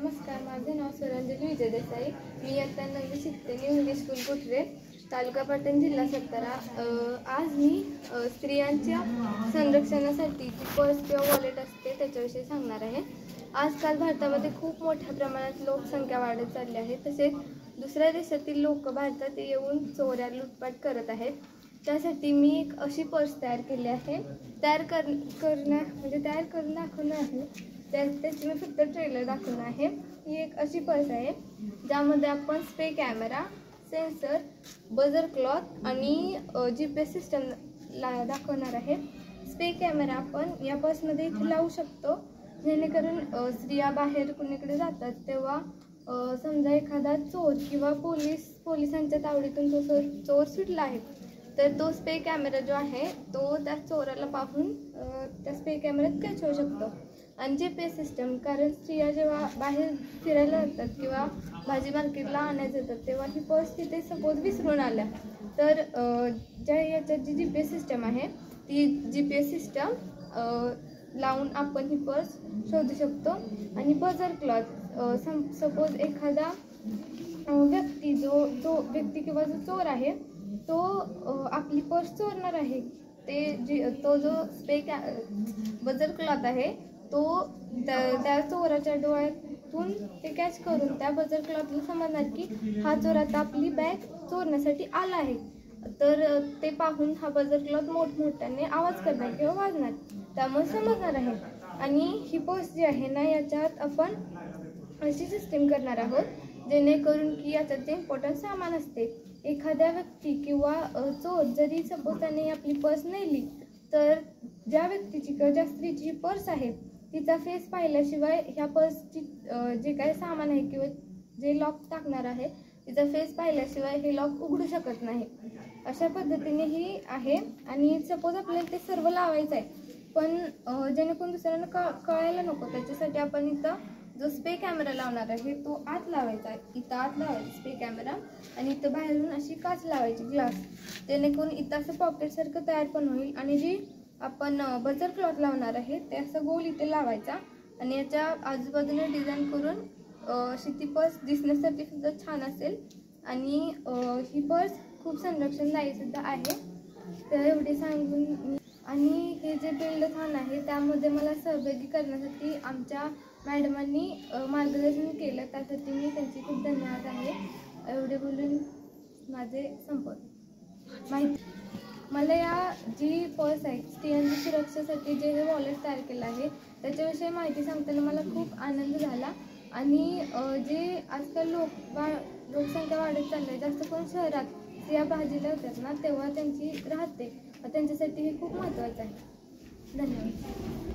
नमस्कार, माझे नाव सुरंजली विजय देसाई. मी इयत्ता 9वी शिकते. न्यू इंग्लिश स्कूल कोठरे, तालुका पाटण, जिल्हा सातारा. आज मी स्त्रियांच्या संरक्षणासाठी जी पर्स किंवा वॉलेट असते त्याच्याविषयी सांगणार आहे. आजकाल भारतामध्ये खूप मोठ्या प्रमाणात लोकसंख्या वाढत चालली आहे. तसेच दुसऱ्या देशातील लोक भारतात येऊन चोऱ्या लुटपाट करत आहेत. त्यासाठी मी एक अशी पर्स तयार केली आहे. तयार करून दाखवणार आहे. त्याची मी फक्त ट्रेलर दाखवणार आहे. ही एक अशी पर्स आहे ज्यामध्ये आपण spray camera, sensor, buzzer cloth आणि GPS सिस्टम दाखवणार आहे. स्प्रे कॅमेरा आपण या पर्समध्ये इथे लावू शकतो, जेणेकरून स्त्रिया बाहेर कुणीकडे जातात तेव्हा समजा एखादा चोर किंवा पोलिसांच्या तावडीतून तो चोर सुटला आहे तर तो स्प्रे कॅमेरा जो आहे तो त्या चोराला पाहून त्या स्प्रे कॅमेऱ्यात कॅच होऊ शकतो. आणि GPS सिस्टम, कारण स्त्रिया जेव्हा बाहेर फिरायला जातात किंवा भाजी मार्केटला आणायला जातात तेव्हा ही पर्स तिथे सपोज विसरून आल्या तर याच्यात जी GPS सिस्टम आहे ती GPS सिस्टम लावून आपण ही पर्स शोधू शकतो. आणि बजर क्लॉथ, सपोज एखादा व्यक्ती जो व्यक्ती किंवा जो चोर आहे तो आपली पर्स चोरणार आहे, तो जो बजर क्लॉथ आहे तो त्या चोराच्या डोळ्यातून ते कॅच करून त्या बजर क्लॉथला समजणार की हा चोर आता आपली बॅग चोरण्यासाठी आला आहे. तर ते पाहून हा बजर क्लॉथ मोठमोठ्याने आवाज करणार किंवा वाजणार, त्यामुळे समजणार आहे. आणि ही पर्स जी आहे ना, याच्यात आपण अशी सिस्टीम करणार आहोत जेणेकरून की याच्यात जे इम्पॉर्टंट सामान असते, एखाद्या व्यक्ती किंवा चोर जरी सपोज त्याने आपली पर्स नेली तर ज्या व्यक्तीची किंवा ज्या स्त्रीची पर्स आहे तिचा फेस पाहिल्याशिवाय ह्या पर्सची जे काही सामान आहे किंवा जे लॉक टाकणार आहे तिचा फेस पाहिल्याशिवाय हे लॉक उघडू शकत नाही. अशा पद्धतीने ही आहे. आणि सपोज आपल्याला ते सर्व लावायचं आहे पण जेणेकरून दुसऱ्यांना कळायला नको, त्याच्यासाठी आपण इथं जो स्प्रे कॅमेरा लावणार आहे तो आत लावायचा आहे. इथं आत लावायचा स्प्रे कॅमेरा आणि इथं बाहेरून अशी काच लावायची, ग्लास, जेणेकरून इथं असं पॉकेटसारखं तयार पण होईल. आणि जी आपण बजर क्लॉथ लावणार आहे ते असं गोल इथे लावायचा आणि याच्या आजूबाजूने डिझाईन करून अशी ती पर्स दिसण्यासाठी सुद्धा छान असेल. आणि ही पर्स खूप संरक्षणदायी सुद्धा आहे. तर एवढे सांगून आणि हे जे बिल्डथॉन आहे त्यामध्ये मला सहभागी करण्यासाठी आमच्या मॅडमांनी मार्गदर्शन केलं, त्यासाठी मी त्यांची खूप धन्यवाद आहे. एवढे बोलून माझे संपत. मला या जी पर्स आहे स्त्रियांच्या सुरक्षेसाठी जे हे वॉलेट तयार केलं आहे त्याच्याविषयी माहिती सांगताना मला खूप आनंद झाला. आणि जे आजकाल लोकसंख्या वाढत चालली आहे, जास्त करून शहरात स्त्रिया भाजीला होतात ना तेव्हा त्यांची राहते, त्यांच्यासाठी हे खूप महत्त्वाचं आहे. धन्यवाद.